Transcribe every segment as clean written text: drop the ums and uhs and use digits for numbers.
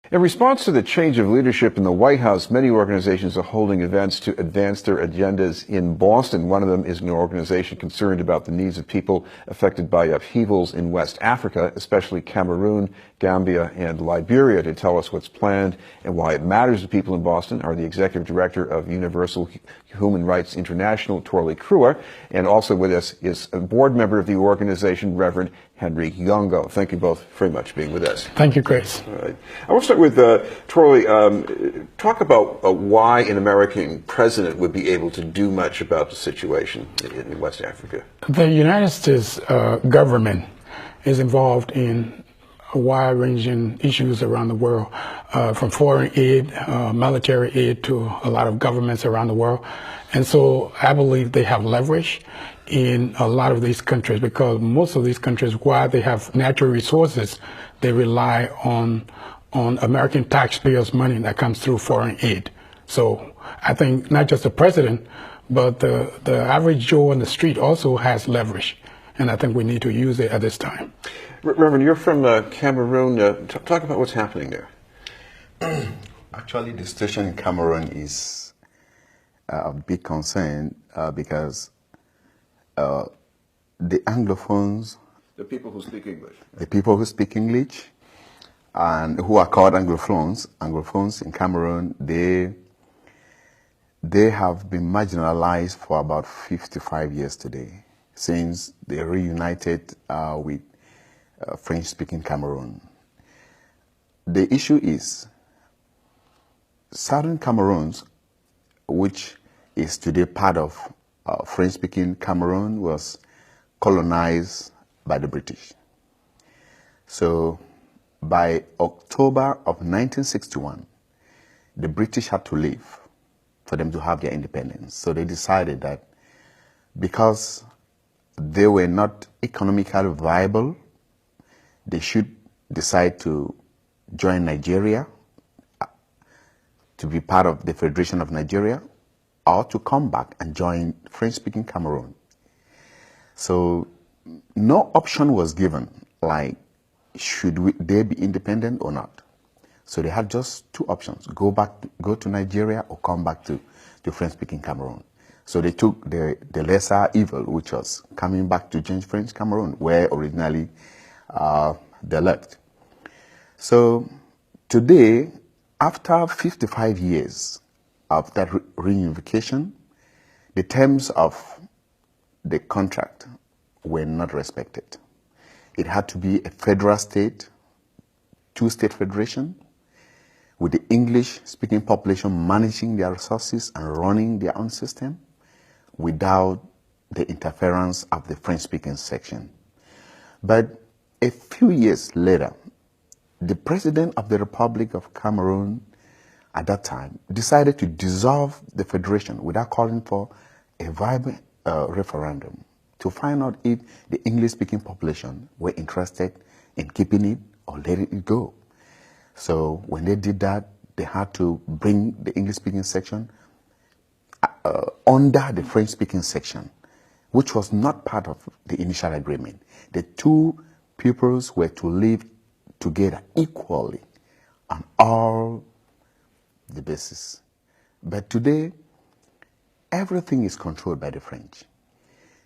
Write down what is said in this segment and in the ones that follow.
In response to the change of leadership in the White House, many organizations are holding events to advance their agendas in Boston. One of them is an organization concerned about the needs of people affected by upheavals in West Africa, especially Cameroon, Gambia, and Liberia. To tell us what's planned and why it matters to people in Boston are the executive director of Universal Human Rights International, Torley Kruer, and also with us is a board member of the organization, Reverend Henry Yongho. Thank you both very much for being with us. Thank you, Chris. All right. I want to start with Torley. Talk about why an American president would be able to do much about the situation in West Africa. The United States government is involved in wide-ranging issues around the world, from foreign aid, military aid, to a lot of governments around the world. And so I believe they have leverage in a lot of these countries, because most of these countries, while they have natural resources, they rely on American taxpayers' money that comes through foreign aid. So I think not just the president, but the average Joe on the street also has leverage. And I think we need to use it at this time. Reverend, you're from Cameroon. Talk about what's happening there. Actually, the situation in Cameroon is a big concern because the Anglophones, the people who speak English, and who are called Anglophones in Cameroon, they have been marginalized for about 55 years today, since they reunited with French-speaking Cameroon. The issue is southern Cameroons, which is today part of French-speaking Cameroon, was colonized by the British. So by October of 1961, the British had to leave for them to have their independence. So they decided that because they were not economically viable, they should decide to join Nigeria, to be part of the Federation of Nigeria, or to come back and join French-speaking Cameroon. So no option was given, like, they be independent or not. So they had just two options: go to Nigeria, or come back to French-speaking Cameroon. So they took the lesser evil, which was coming back to join French Cameroon, where originally they left. So today, after 55 years of that reunification, the terms of the contract were not respected. It had to be a federal state, two-state federation, with the English-speaking population managing their resources and running their own system without the interference of the French-speaking section. But a few years later, the president of the Republic of Cameroon at that time decided to dissolve the federation without calling for a viable referendum to find out if the English-speaking population were interested in keeping it or letting it go. So when they did that, they had to bring the English-speaking section under the French-speaking section, which was not part of the initial agreement. The two peoples were to live together equally on all the bases. But today, everything is controlled by the French.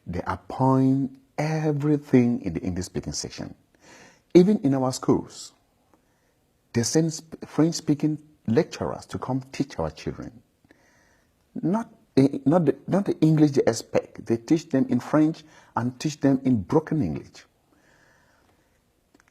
They appoint everything in the English-speaking section. Even in our schools, they send French-speaking lecturers to come teach our children. Not the English they expect. They teach them in French and teach them in broken English.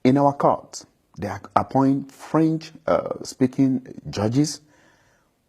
In our courts, they appoint French-speaking judges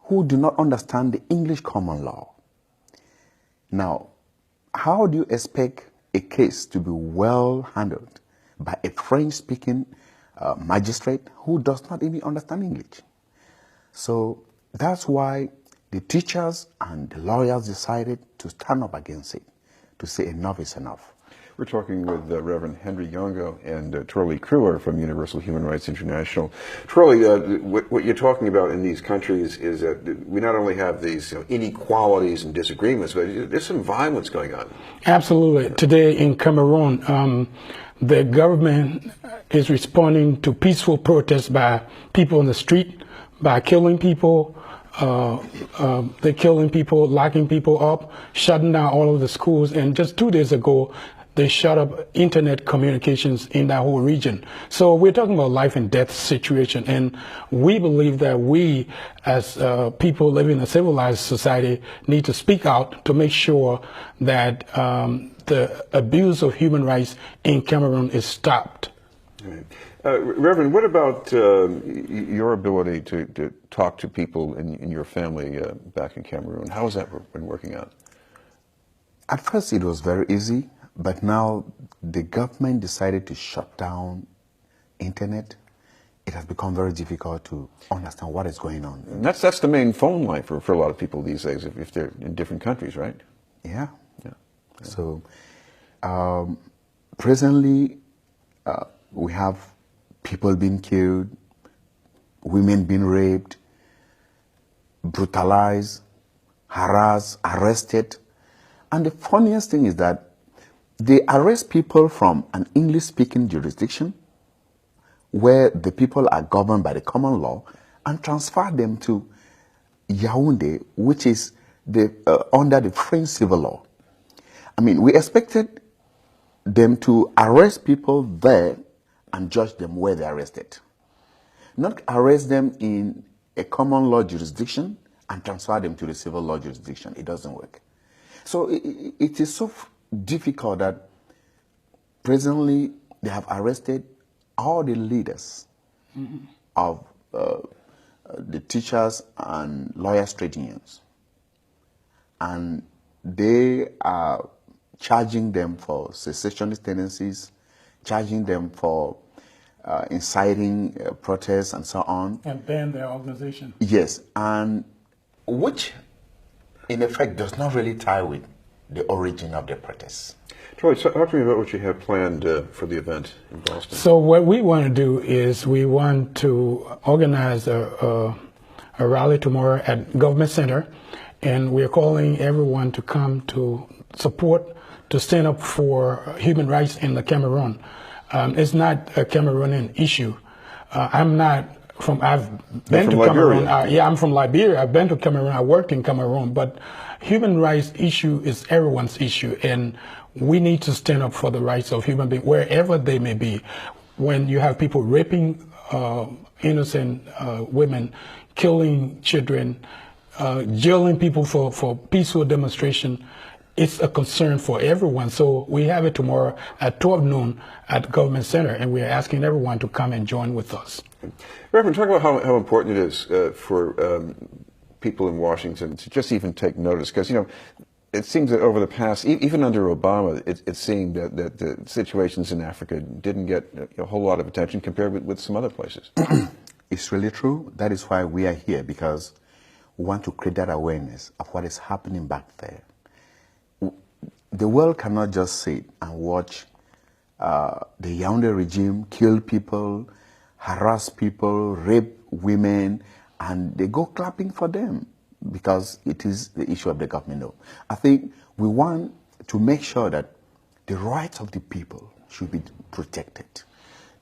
who do not understand the English common law. Now, how do you expect a case to be well handled by a French-speaking magistrate who does not even understand English? So that's why the teachers and the lawyers decided to stand up against it, to say enough is enough. We're talking with Reverend Henry Yongho and Trolley Kruer from Universal Human Rights International. Trolley, what you're talking about in these countries is that we not only have these inequalities and disagreements, but there's some violence going on. Absolutely. Today in Cameroon, the government is responding to peaceful protests by people in the street, by killing people. They're killing people, locking people up, shutting down all of the schools. And just 2 days ago, they shut up internet communications in that whole region. So we're talking about life and death situation. And we believe that we, as people living in a civilized society, need to speak out to make sure that the abuse of human rights in Cameroon is stopped. Right. Reverend, what about your ability to talk to people in your family back in Cameroon? How has that been working out? At first it was very easy, but now the government decided to shut down internet. It has become very difficult to understand what is going on. And that's the main phone line for a lot of people these days, if they're in different countries, right? Yeah. So presently we have people being killed, women being raped, brutalized, harassed, arrested. And the funniest thing is that they arrest people from an English-speaking jurisdiction where the people are governed by the common law and transfer them to Yaoundé, which is under the French civil law. I mean, we expected them to arrest people there and judge them where they arrested. Not arrest them in a common law jurisdiction and transfer them to the civil law jurisdiction. It doesn't work. So it is so difficult that presently they have arrested all the leaders of the teachers and lawyers trade unions. And they are charging them for secessionist tendencies, charging them for inciting protests and so on. And ban their organization. Yes, and which in effect does not really tie with the origin of the protests. Troy, talk to me about what you have planned for the event in Boston. So what we want to do is we want to organize a rally tomorrow at Government Center, and we're calling everyone to come to support, to stand up for human rights in the Cameroon. It's not a Cameroonian issue. I've been to Cameroon. I'm from Liberia. I've been to Cameroon. I worked in Cameroon. But human rights issue is everyone's issue, and we need to stand up for the rights of human beings wherever they may be. When you have people raping innocent women, killing children, jailing people for peaceful demonstration, it's a concern for everyone. So we have it tomorrow at 12 noon at Government Center, and we're asking everyone to come and join with us. Reverend, talk about how important it is for people in Washington to just even take notice, because, it seems that over the past, even under Obama, it seemed that the situations in Africa didn't get a whole lot of attention compared with some other places. It's really true. That is why we are here, because we want to create that awareness of what is happening back there. The world cannot just sit and watch the Yaoundé regime kill people, harass people, rape women, and they go clapping for them because it is the issue of the government. No. I think we want to make sure that the rights of the people should be protected.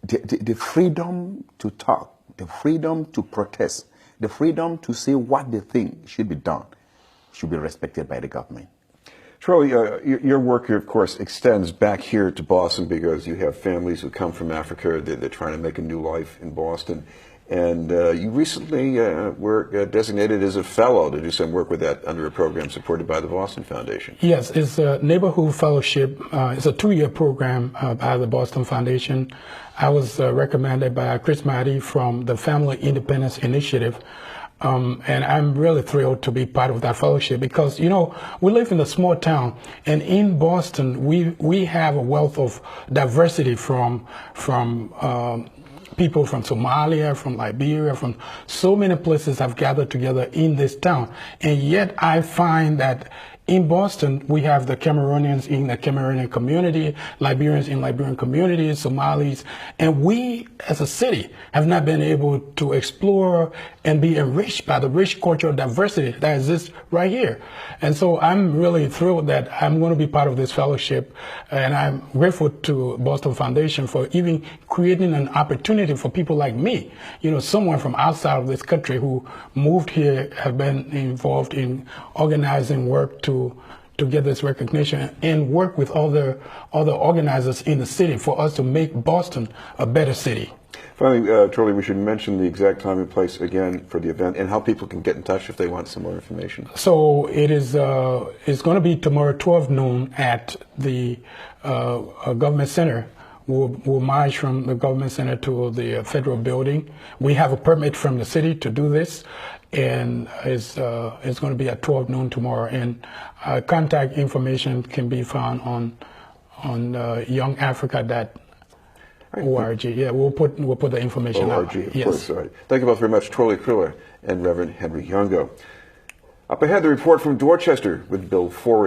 The freedom to talk, the freedom to protest, the freedom to say what they think should be done should be respected by the government. Troy, your work here, of course, extends back here to Boston because you have families who come from Africa. They're trying to make a new life in Boston. And you recently were designated as a fellow to do some work with that under a program supported by the Boston Foundation. Yes, it's a neighborhood fellowship. It's a 2-year program by the Boston Foundation. I was recommended by Chris Mahdi from the Family Independence Initiative. And I'm really thrilled to be part of that fellowship because, we live in a small town, and in Boston, we have a wealth of diversity from people from Somalia, from Liberia, from so many places have gathered together in this town. And yet I find that in Boston, we have the Cameroonians in the Cameroonian community, Liberians in Liberian communities, Somalis, and we as a city have not been able to explore and be enriched by the rich cultural diversity that exists right here. And so I'm really thrilled that I'm going to be part of this fellowship, and I'm grateful to Boston Foundation for even creating an opportunity for people like me, someone from outside of this country who moved here, have been involved in organizing work to get this recognition and work with other organizers in the city for us to make Boston a better city. Finally, Charlie, we should mention the exact time and place again for the event and how people can get in touch if they want some more information. So it's going to be tomorrow 12 noon at the government center. We'll march from the government center to the federal building. We have a permit from the city to do this, and it's going to be at 12 noon tomorrow. And contact information can be found on youngafrica.org. Yeah, we'll put the information ORG, out. of Yes. course. All right. Thank you both very much, Charlie Kriller and Reverend Henry Yongho. Up ahead, the report from Dorchester with Bill Forey.